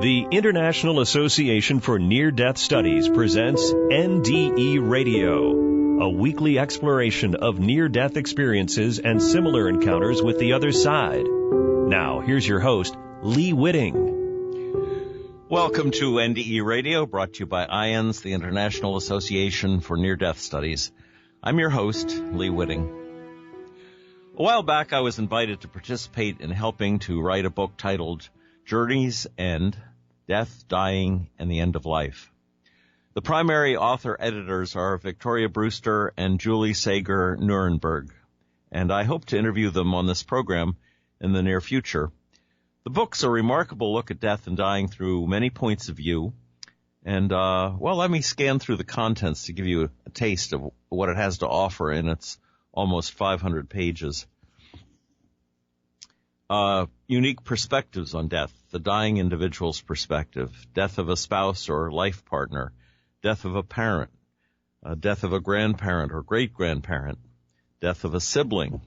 The International Association for Near-Death Studies presents NDE Radio, a weekly exploration of near-death experiences and similar encounters with the other side. Now, here's your host, Lee Witting. Welcome to NDE Radio, brought to you by IANDS, the International Association for Near-Death Studies. I'm your host, Lee Witting. A while back, I was invited to participate in helping to write a book titled Journey's End, Death, Dying, and the End of Life. The primary author-editors are Victoria Brewster and Julie Saeger Nierenberg, and I hope to interview them on this program in the near future. The book's a remarkable look at death and dying through many points of view, and, let me scan through the contents to give you a taste of what it has to offer in its almost 500 pages. Unique perspectives on death, the dying individual's perspective, death of a spouse or life partner, death of a parent, death of a grandparent or great-grandparent, death of a sibling,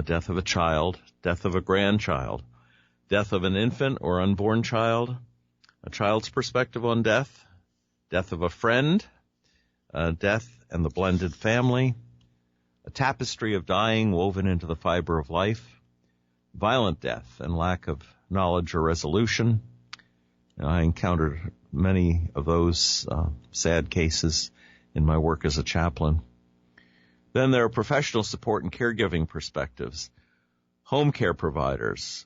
death of a child, death of a grandchild, death of an infant or unborn child, a child's perspective on death, death of a friend, death and the blended family, a tapestry of dying woven into the fiber of life, violent death and lack of knowledge or resolution. I encountered many of those sad cases in my work as a chaplain. Then there are professional support and caregiving perspectives, home care providers,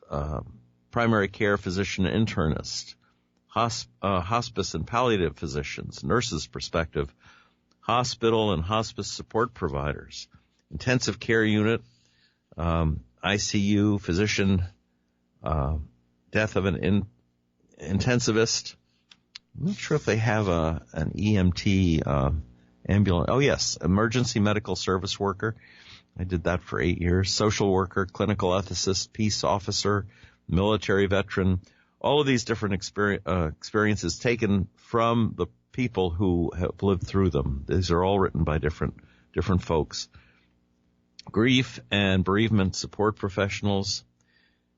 primary care physician and internist, hospice and palliative physicians, nurses' perspective, hospital and hospice support providers, intensive care unit, ICU, physician, death of an intensivist. I'm not sure if they have an EMT ambulance. Oh, yes, emergency medical service worker. I did that for 8 years. Social worker, clinical ethicist, peace officer, military veteran. All of these different experiences taken from the people who have lived through them. These are all written by different folks. Grief and bereavement support professionals,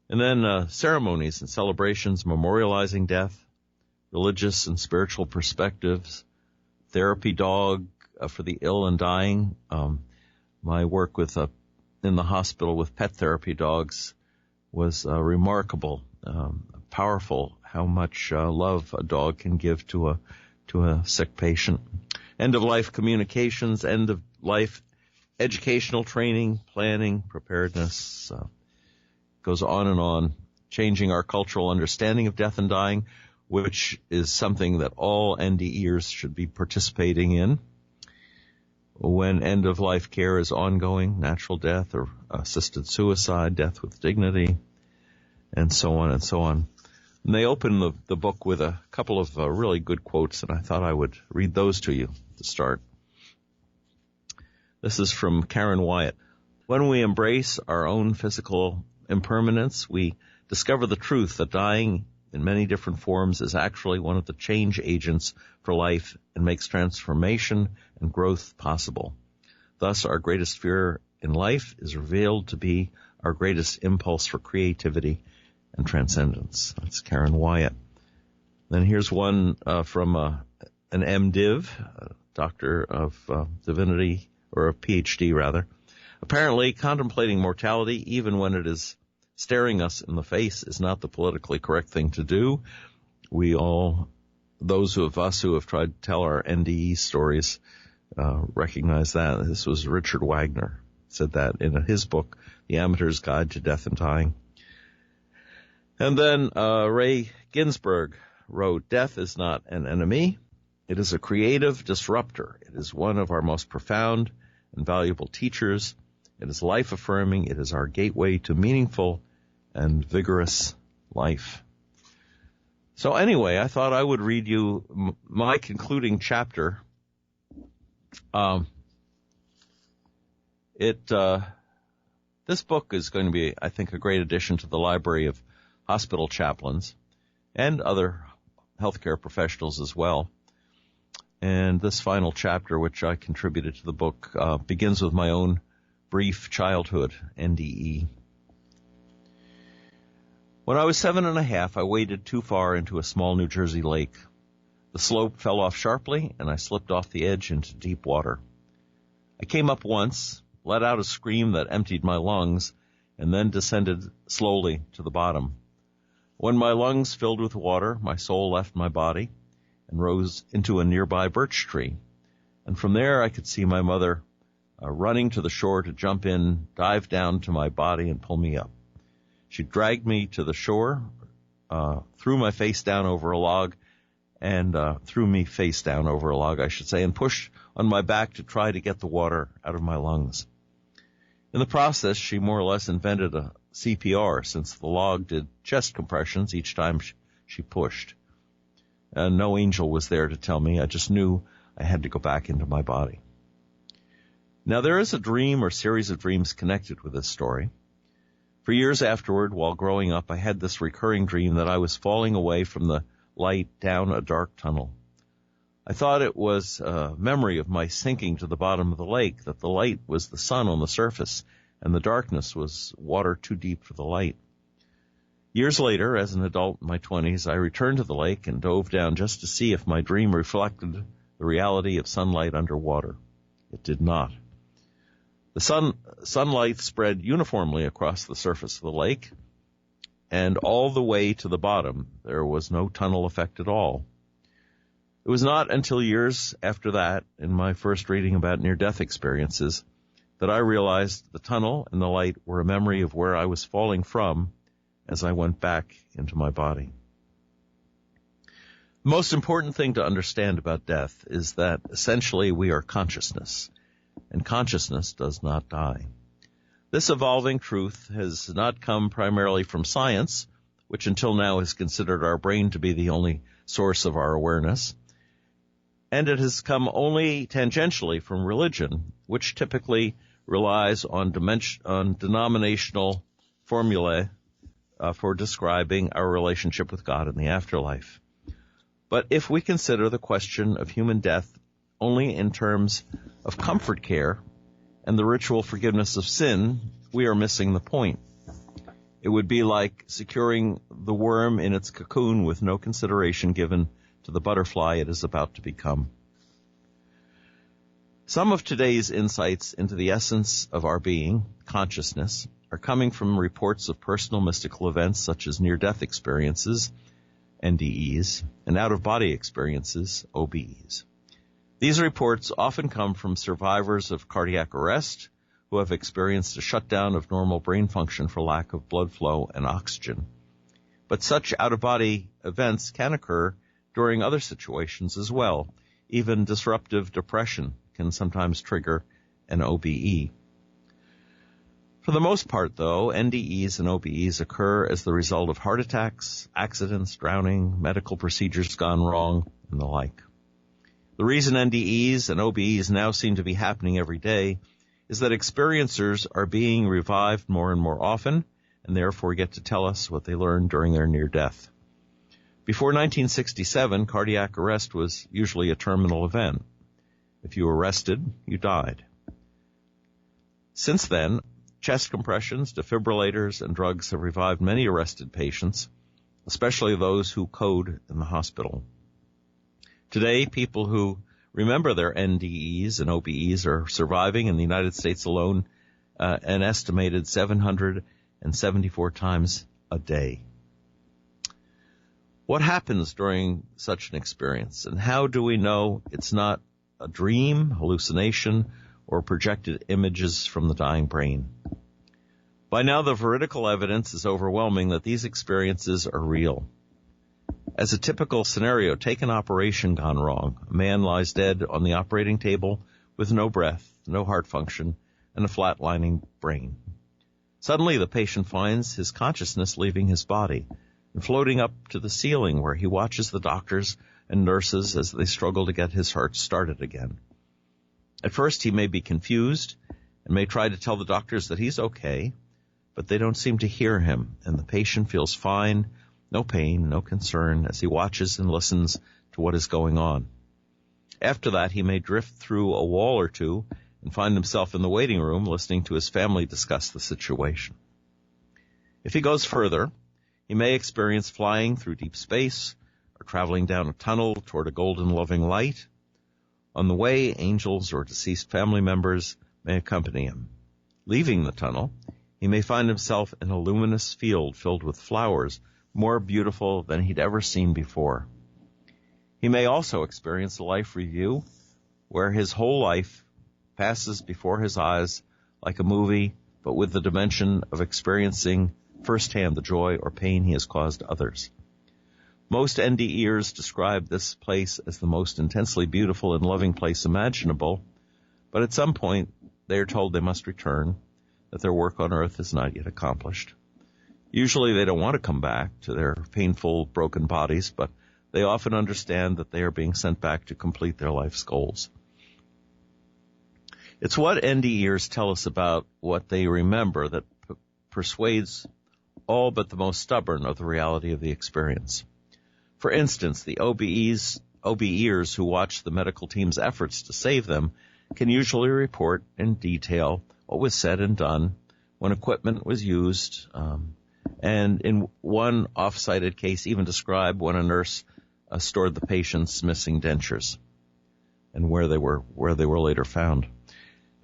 and then ceremonies and celebrations memorializing death, religious and spiritual perspectives, therapy dog for the ill and dying. My work in the hospital with pet therapy dogs was remarkable, powerful. How much love a dog can give to a sick patient. End of life communications, end of life educational training, planning, preparedness, goes on and on, changing our cultural understanding of death and dying, which is something that all NDEers should be participating in. When end-of-life care is ongoing, natural death or assisted suicide, death with dignity, and so on and so on. And they open the book with a couple of really good quotes, and I thought I would read those to you to start. This is from Karen Wyatt. When we embrace our own physical impermanence, we discover the truth that dying in many different forms is actually one of the change agents for life and makes transformation and growth possible. Thus, our greatest fear in life is revealed to be our greatest impulse for creativity and transcendence. That's Karen Wyatt. Then here's one from an MDiv, Doctor of Divinity, or a PhD rather. Apparently, contemplating mortality, even when it is staring us in the face, is not the politically correct thing to do. Those of us who have tried to tell our NDE stories, recognize that. This was Richard Wagner, said that in his book, The Amateur's Guide to Death and Dying. And then Ray Ginsberg wrote, "Death is not an enemy. It is a creative disruptor. It is one of our most profound and valuable teachers. It is life-affirming. It is our gateway to meaningful and vigorous life." So anyway, I thought I would read you my concluding chapter. This book is going to be, I think, a great addition to the library of hospital chaplains and other healthcare professionals as well. And this final chapter, which I contributed to the book, begins with my own brief childhood, NDE. When I was 7.5, I waded too far into a small New Jersey lake. The slope fell off sharply, and I slipped off the edge into deep water. I came up once, let out a scream that emptied my lungs, and then descended slowly to the bottom. When my lungs filled with water, my soul left my body and rose into a nearby birch tree. And from there I could see my mother running to the shore to jump in, dive down to my body, and pull me up. She dragged me to the shore, threw me face down over a log, and pushed on my back to try to get the water out of my lungs. In the process, she more or less invented a CPR, since the log did chest compressions each time she pushed. And no angel was there to tell me. I just knew I had to go back into my body. Now, there is a dream or series of dreams connected with this story. For years afterward, while growing up, I had this recurring dream that I was falling away from the light down a dark tunnel. I thought it was a memory of my sinking to the bottom of the lake, that the light was the sun on the surface, and the darkness was water too deep for the light. Years later, as an adult in my 20s, I returned to the lake and dove down just to see if my dream reflected the reality of sunlight underwater. It did not. The sunlight spread uniformly across the surface of the lake, and all the way to the bottom, there was no tunnel effect at all. It was not until years after that, in my first reading about near-death experiences, that I realized the tunnel and the light were a memory of where I was falling from as I went back into my body. The most important thing to understand about death is that essentially we are consciousness, and consciousness does not die. This evolving truth has not come primarily from science, which until now has considered our brain to be the only source of our awareness, and it has come only tangentially from religion, which typically relies on denominational formulae for describing our relationship with God in the afterlife. But if we consider the question of human death only in terms of comfort care and the ritual forgiveness of sin, we are missing the point. It would be like securing the worm in its cocoon with no consideration given to the butterfly it is about to become. Some of today's insights into the essence of our being, consciousness, are coming from reports of personal mystical events such as near-death experiences, NDEs, and out-of-body experiences, OBEs. These reports often come from survivors of cardiac arrest who have experienced a shutdown of normal brain function for lack of blood flow and oxygen. But such out-of-body events can occur during other situations as well. Even disruptive depression can sometimes trigger an OBE. For the most part, though, NDEs and OBEs occur as the result of heart attacks, accidents, drowning, medical procedures gone wrong, and the like. The reason NDEs and OBEs now seem to be happening every day is that experiencers are being revived more and more often, and therefore get to tell us what they learned during their near-death. Before 1967, cardiac arrest was usually a terminal event. If you were arrested, you died. Since then, chest compressions, defibrillators, and drugs have revived many arrested patients, especially those who code in the hospital. Today, people who remember their NDEs and OBEs are surviving in the United States alone an estimated 774 times a day. What happens during such an experience, and how do we know it's not a dream, hallucination, or projected images from the dying brain? By now, the veridical evidence is overwhelming that these experiences are real. As a typical scenario, take an operation gone wrong. A man lies dead on the operating table with no breath, no heart function, and a flatlining brain. Suddenly, the patient finds his consciousness leaving his body and floating up to the ceiling, where he watches the doctors and nurses as they struggle to get his heart started again. At first, he may be confused and may try to tell the doctors that he's okay, but they don't seem to hear him, and the patient feels fine, no pain, no concern, as he watches and listens to what is going on. After that, he may drift through a wall or two and find himself in the waiting room listening to his family discuss the situation. If he goes further, He may experience flying through deep space or traveling down a tunnel toward a golden loving light. On the way, angels or deceased family members may accompany him. Leaving the tunnel, he may find himself in a luminous field filled with flowers more beautiful than he'd ever seen before. He may also experience a life review where his whole life passes before his eyes like a movie, but with the dimension of experiencing firsthand the joy or pain he has caused others. Most NDEers describe this place as the most intensely beautiful and loving place imaginable, but at some point they are told they must return, that their work on earth is not yet accomplished. Usually they don't want to come back to their painful, broken bodies, but they often understand that they are being sent back to complete their life's goals. It's what NDEers tell us about what they remember that persuades all but the most stubborn of the reality of the experience. For instance, the OBEers who watch the medical team's efforts to save them can usually report in detail what was said and done, when equipment was used, and in one off-cited case even describe when a nurse stored the patient's missing dentures and where they were later found.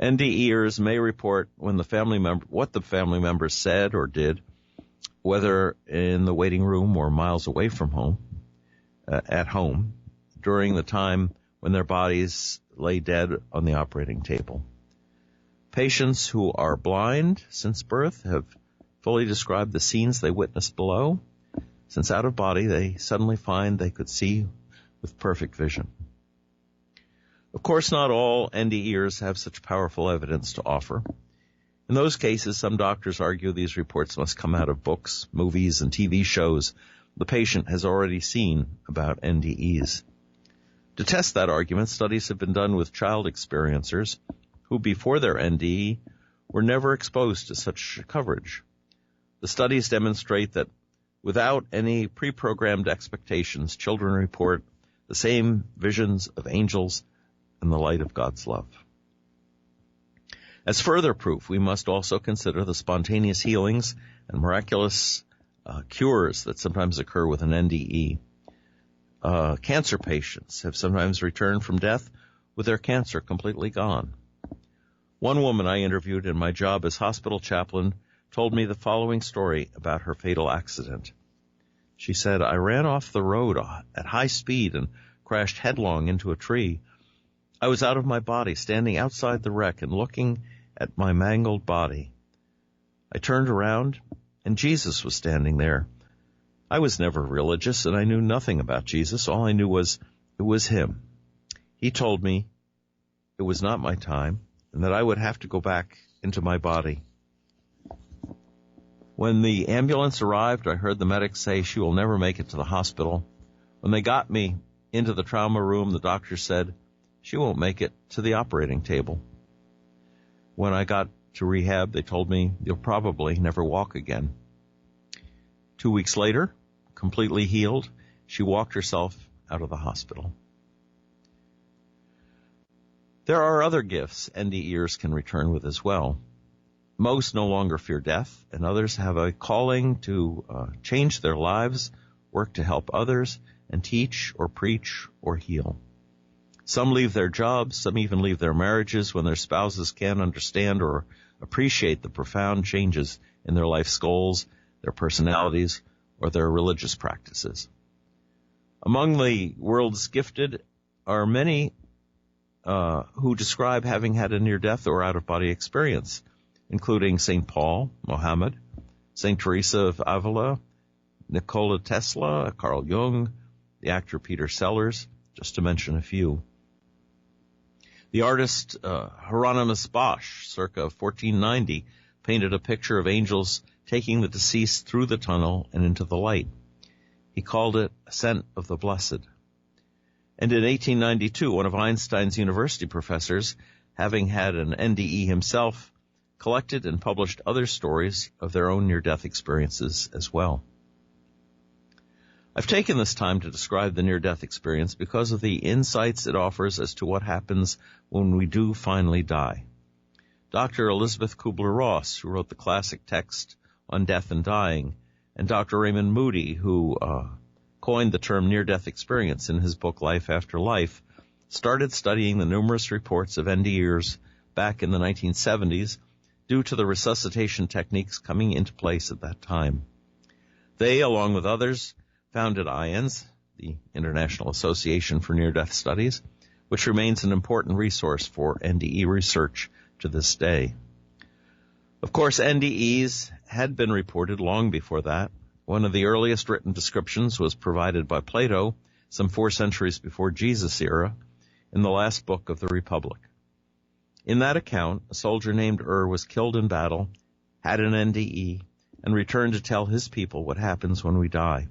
NDEers may report when what the family member said or did, whether in the waiting room or miles away from home, at home, during the time when their bodies lay dead on the operating table. Patients who are blind since birth have fully described the scenes they witnessed below. Since out of body, they suddenly find they could see with perfect vision. Of course, not all NDEers have such powerful evidence to offer. In those cases, some doctors argue these reports must come out of books, movies, and TV shows the patient has already seen about NDEs. To test that argument, studies have been done with child experiencers who, before their NDE, were never exposed to such coverage. The studies demonstrate that without any pre-programmed expectations, children report the same visions of angels and the light of God's love. As further proof, we must also consider the spontaneous healings and miraculous cures that sometimes occur with an NDE. Cancer patients have sometimes returned from death with their cancer completely gone. One woman I interviewed in my job as hospital chaplain told me the following story about her fatal accident. She said, "I ran off the road at high speed and crashed headlong into a tree. I was out of my body, standing outside the wreck and looking at my mangled body. I turned around, and Jesus was standing there. I was never religious, and I knew nothing about Jesus. All I knew was it was him. He told me it was not my time, and that I would have to go back into my body. When the ambulance arrived, I heard the medics say she will never make it to the hospital. When they got me into the trauma room, the doctor said she won't make it to the operating table. When I got to rehab, they told me you'll probably never walk again." 2 weeks later, completely healed, she walked herself out of the hospital. There are other gifts NDEers can return with as well. Most no longer fear death, and others have a calling to change their lives, work to help others, and teach or preach or heal. Some leave their jobs, some even leave their marriages when their spouses can't understand or appreciate the profound changes in their life's goals, their personalities, or their religious practices. Among the world's gifted are many who describe having had a near-death or out-of-body experience, including St. Paul, Mohammed, St. Teresa of Avila, Nikola Tesla, Carl Jung, the actor Peter Sellers, just to mention a few. The artist Hieronymus Bosch, circa 1490, painted a picture of angels taking the deceased through the tunnel and into the light. He called it Ascent of the Blessed. And in 1892, one of Einstein's university professors, having had an NDE himself, collected and published other stories of their own near-death experiences as well. I've taken this time to describe the near-death experience because of the insights it offers as to what happens when we do finally die. Dr. Elizabeth Kubler-Ross, who wrote the classic text on death and dying, and Dr. Raymond Moody, who coined the term near-death experience in his book Life After Life, started studying the numerous reports of NDEers back in the 1970s due to the resuscitation techniques coming into place at that time. They, along with others, founded IANDS, the International Association for Near-Death Studies, which remains an important resource for NDE research to this day. Of course, NDEs had been reported long before that. One of the earliest written descriptions was provided by Plato some 4 centuries before Jesus' era in the last book of the Republic. In that account, a soldier named was killed in battle, had an NDE, and returned to tell his people what happens when we die.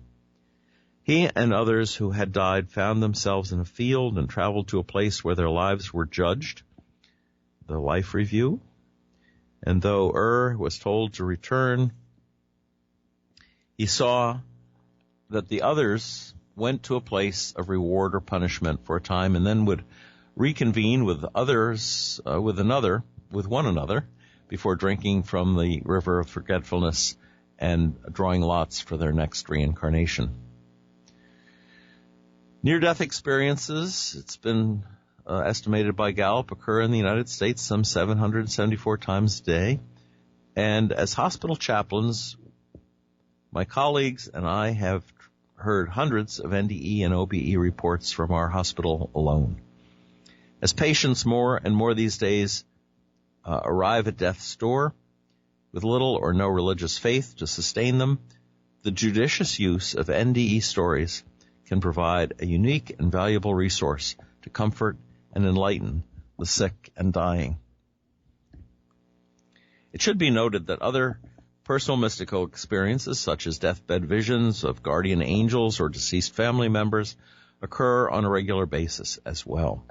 He and others who had died found themselves in a field and traveled to a place where their lives were judged, the life review. And though was told to return, he saw that the others went to a place of reward or punishment for a time and then would reconvene with others, with one another, before drinking from the river of forgetfulness and drawing lots for their next reincarnation. Near-death experiences, it's been estimated by Gallup, occur in the United States some 774 times a day. And as hospital chaplains, my colleagues and I have heard hundreds of NDE and OBE reports from our hospital alone. As patients more and more these days arrive at death's door with little or no religious faith to sustain them, the judicious use of NDE stories can provide a unique and valuable resource to comfort and enlighten the sick and dying. It should be noted that other personal mystical experiences, such as deathbed visions of guardian angels or deceased family members, occur on a regular basis as well.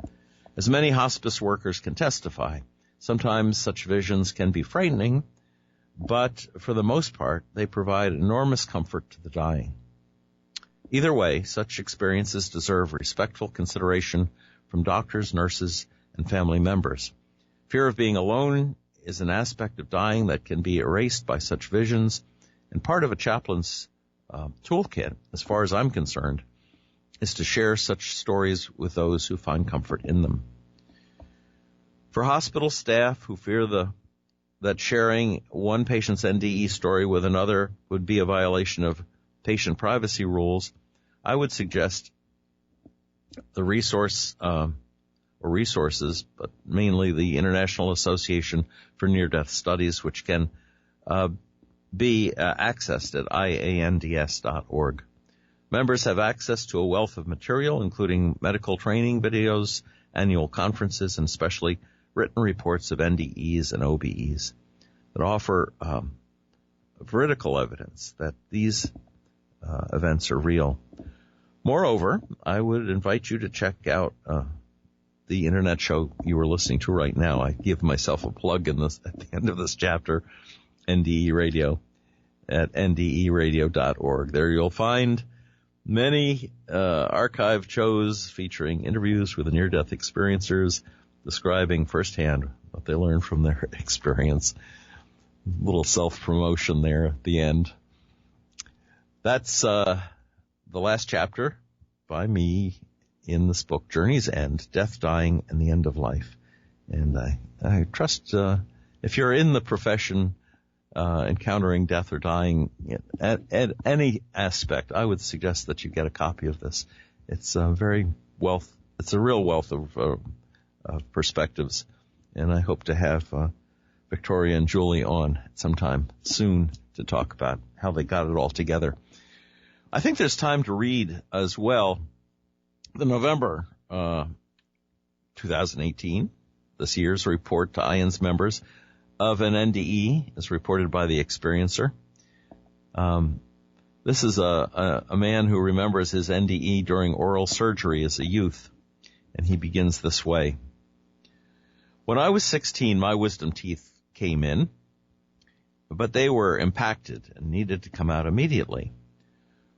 As many hospice workers can testify, sometimes such visions can be frightening, but for the most part, they provide enormous comfort to the dying. Either way, such experiences deserve respectful consideration from doctors, nurses, and family members. Fear of being alone is an aspect of dying that can be erased by such visions, and part of a chaplain's toolkit, as far as I'm concerned, is to share such stories with those who find comfort in them. For hospital staff who fear that sharing one patient's NDE story with another would be a violation of patient privacy rules, I would suggest the resources, but mainly the International Association for Near-Death Studies, which can be accessed at IANDS.org. Members have access to a wealth of material, including medical training videos, annual conferences, and especially written reports of NDEs and OBEs that offer veridical evidence that these events are real. Moreover, I would invite you to check out the internet show you were listening to right now. I give myself a plug at the end of this chapter, NDE Radio, at nderadio.org. There you'll find many archived shows featuring interviews with the near-death experiencers, describing firsthand what they learned from their experience. A little self-promotion there at the end. That's the last chapter by me in this book, Journey's End, Death, Dying, and the End of Life. And I trust if you're in the profession encountering death or dying at any aspect, I would suggest that you get a copy of this. It's a real wealth of perspectives, and I hope to have Victoria and Julie on sometime soon to talk about how they got it all together. I think there's time to read as well the November 2018, this year's report to IANDS members of an NDE, as reported by the experiencer. This is a man who remembers his NDE during oral surgery as a youth, and he begins this way. When I was 16, my wisdom teeth came in, but they were impacted and needed to come out immediately.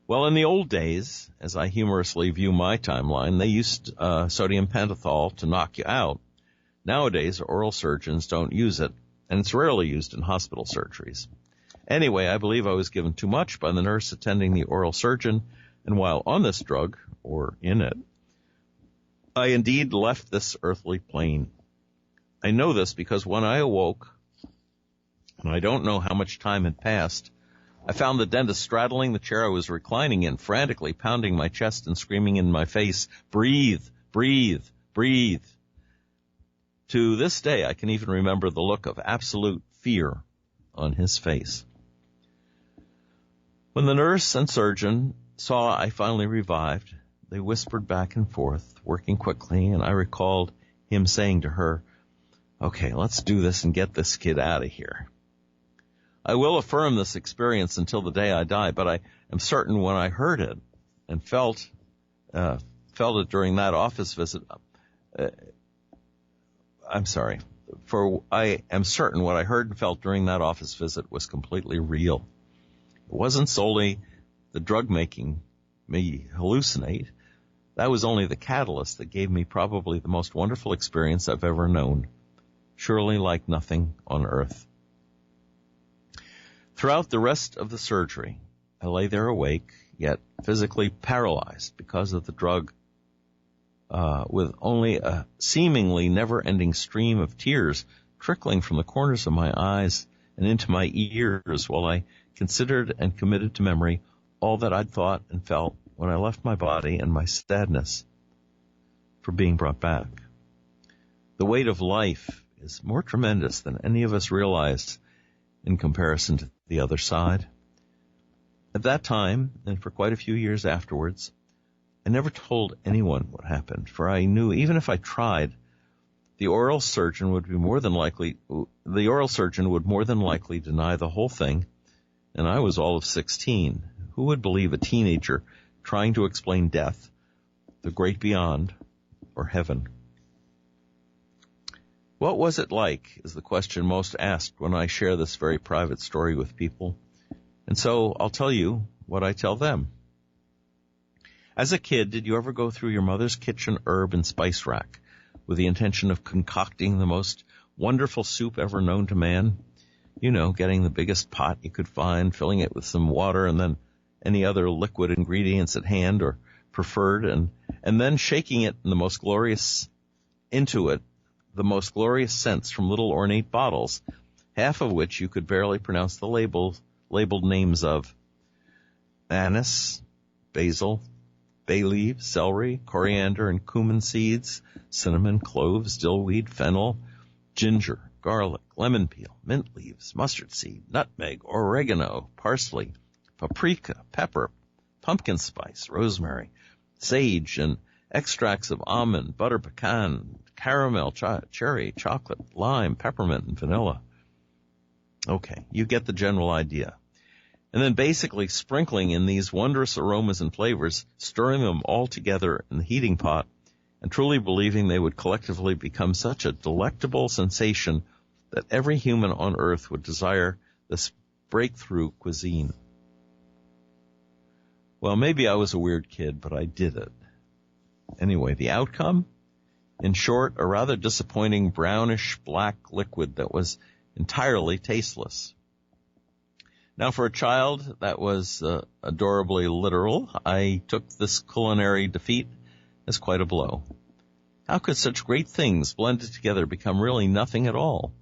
Well, in the old days, as I humorously view my timeline, they used sodium pentothal to knock you out. Nowadays, oral surgeons don't use it, and it's rarely used in hospital surgeries. Anyway, I believe I was given too much by the nurse attending the oral surgeon, and while on this drug, or in it, I indeed left this earthly plane. I know this because when I awoke, and I don't know how much time had passed, I found the dentist straddling the chair I was reclining in, frantically pounding my chest and screaming in my face, "Breathe, breathe, breathe." To this day, I can even remember the look of absolute fear on his face. When the nurse and surgeon saw I finally revived, they whispered back and forth, working quickly, and I recalled him saying to her, "Okay, let's do this and get this kid out of here." I will affirm this experience until the day I die, but I am certain when I heard it and felt it during that office visit, I am certain what I heard and felt during that office visit was completely real. It wasn't solely the drug making me hallucinate. That was only the catalyst that gave me probably the most wonderful experience I've ever known, surely like nothing on earth. Throughout the rest of the surgery, I lay there awake, yet physically paralyzed because of the drug, with only a seemingly never-ending stream of tears trickling from the corners of my eyes and into my ears while I considered and committed to memory all that I'd thought and felt when I left my body and my sadness for being brought back. The weight of life is more tremendous than any of us realized in comparison to the other side. At that time, and for quite a few years afterwards, I never told anyone what happened, for I knew even if I tried, the oral surgeon would more than likely deny the whole thing, and I was all of 16. Who would believe a teenager trying to explain death, the great beyond, or heaven? What was it like is the question most asked when I share this very private story with people. And so I'll tell you what I tell them. As a kid, did you ever go through your mother's kitchen herb and spice rack with the intention of concocting the most wonderful soup ever known to man? You know, getting the biggest pot you could find, filling it with some water and then any other liquid ingredients at hand or preferred, and then shaking it in the most glorious scents from little ornate bottles, half of which you could barely pronounce the labeled names of: anise, basil, bay leaves, celery, coriander and cumin seeds, cinnamon, cloves, dillweed, fennel, ginger, garlic, lemon peel, mint leaves, mustard seed, nutmeg, oregano, parsley, paprika, pepper, pumpkin spice, rosemary, sage, and extracts of almond, butter pecan, caramel, cherry, chocolate, lime, peppermint, and vanilla. Okay, you get the general idea. And then basically sprinkling in these wondrous aromas and flavors, stirring them all together in the heating pot, and truly believing they would collectively become such a delectable sensation that every human on earth would desire this breakthrough cuisine. Well, maybe I was a weird kid, but I did it. Anyway, the outcome? In short, a rather disappointing brownish black liquid that was entirely tasteless. Now, for a child that was adorably literal, I took this culinary defeat as quite a blow. How could such great things blended together become really nothing at all?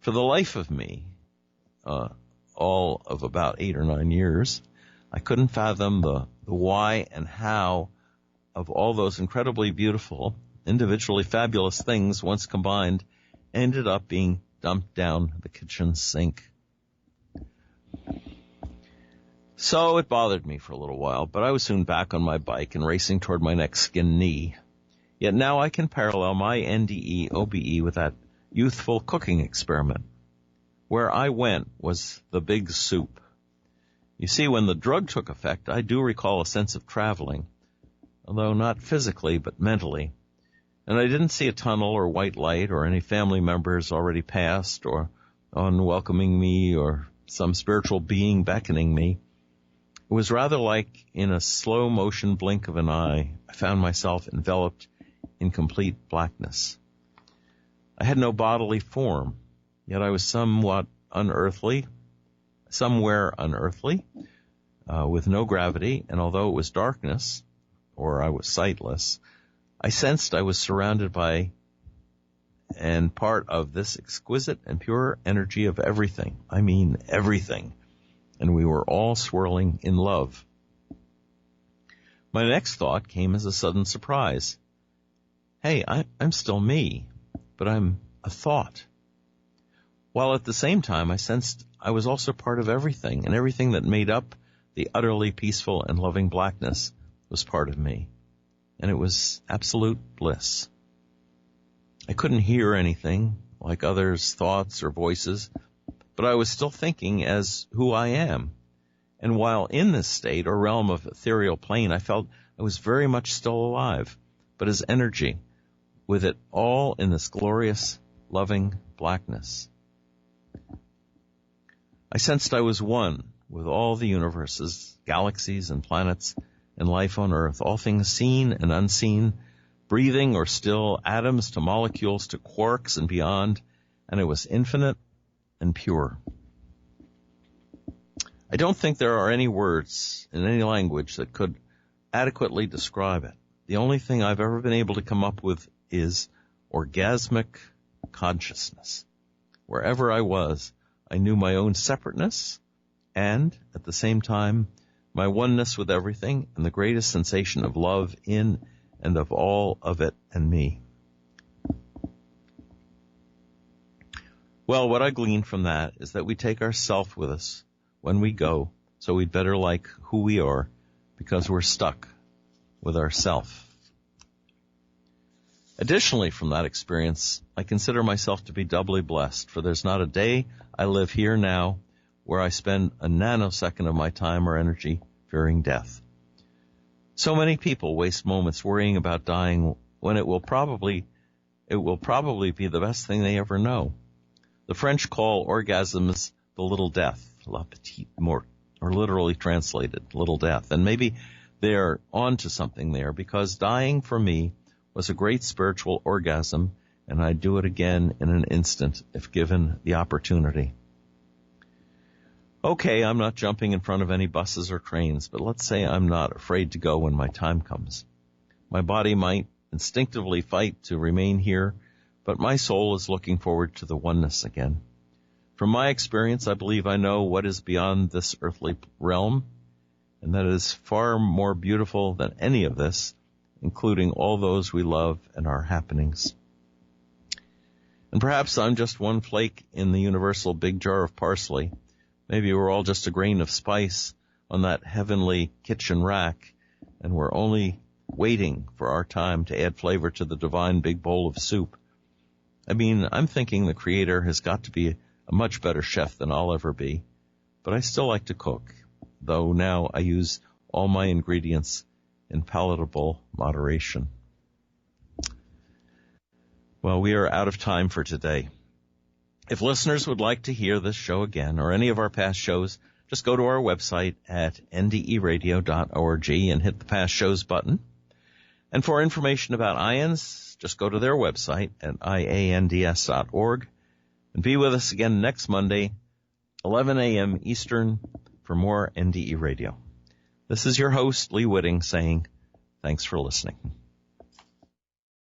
For the life of me, all of about 8 or 9 years, I couldn't fathom the why and how of all those incredibly beautiful, individually fabulous things once combined ended up being dumped down the kitchen sink. So it bothered me for a little while, but I was soon back on my bike and racing toward my next skinned knee. Yet now I can parallel my NDE OBE with that youthful cooking experiment. Where I went was the big soup. You see, when the drug took effect, I do recall a sense of traveling, although not physically but mentally. And I didn't see a tunnel or white light or any family members already passed or on welcoming me or some spiritual being beckoning me. It was rather like in a slow motion blink of an eye, I found myself enveloped in complete blackness. I had no bodily form, yet I was somewhat unearthly, somewhere unearthly, with no gravity, and although it was darkness, or I was sightless, I sensed I was surrounded by and part of this exquisite and pure energy of everything. I mean everything. And we were all swirling in love. My next thought came as a sudden surprise. Hey, I'm still me, but I'm a thought. While at the same time I sensed I was also part of everything, and everything that made up the utterly peaceful and loving blackness was part of me. And it was absolute bliss. I couldn't hear anything like others' thoughts or voices, but I was still thinking as who I am. And while in this state or realm of ethereal plane, I felt I was very much still alive, but as energy, with it all in this glorious, loving blackness. I sensed I was one with all the universes, galaxies and planets, and life on Earth, all things seen and unseen, breathing or still, atoms to molecules to quarks and beyond, and it was infinite and pure. I don't think there are any words in any language that could adequately describe it. The only thing I've ever been able to come up with is orgasmic consciousness. Wherever I was, I knew my own separateness and, at the same time, my oneness with everything and the greatest sensation of love in and of all of it and me. Well, what I gleaned from that is that we take ourself with us when we go, so we'd better like who we are because we're stuck with ourself. Additionally, from that experience, I consider myself to be doubly blessed, for there's not a day I live here now where I spend a nanosecond of my time or energy fearing death. So many people waste moments worrying about dying when it will probably be the best thing they ever know. The French call orgasms the little death, la petite mort, or literally translated, little death. And maybe they're on to something there, because dying for me was a great spiritual orgasm, and I'd do it again in an instant if given the opportunity. Okay, I'm not jumping in front of any buses or trains, but let's say I'm not afraid to go when my time comes. My body might instinctively fight to remain here, but my soul is looking forward to the oneness again. From my experience, I believe I know what is beyond this earthly realm, and that is far more beautiful than any of this, including all those we love and our happenings. And perhaps I'm just one flake in the universal big jar of parsley. Maybe we're all just a grain of spice on that heavenly kitchen rack, and we're only waiting for our time to add flavor to the divine big bowl of soup. I mean, I'm thinking the Creator has got to be a much better chef than I'll ever be, but I still like to cook, though now I use all my ingredients in palatable moderation. Well, we are out of time for today. If listeners would like to hear this show again or any of our past shows, just go to our website at nderadio.org and hit the past shows button. And for information about IANDS, just go to their website at IANDS.org. And be with us again next Monday, 11 a.m. Eastern, for more NDE Radio. This is your host, Lee Witting, saying thanks for listening.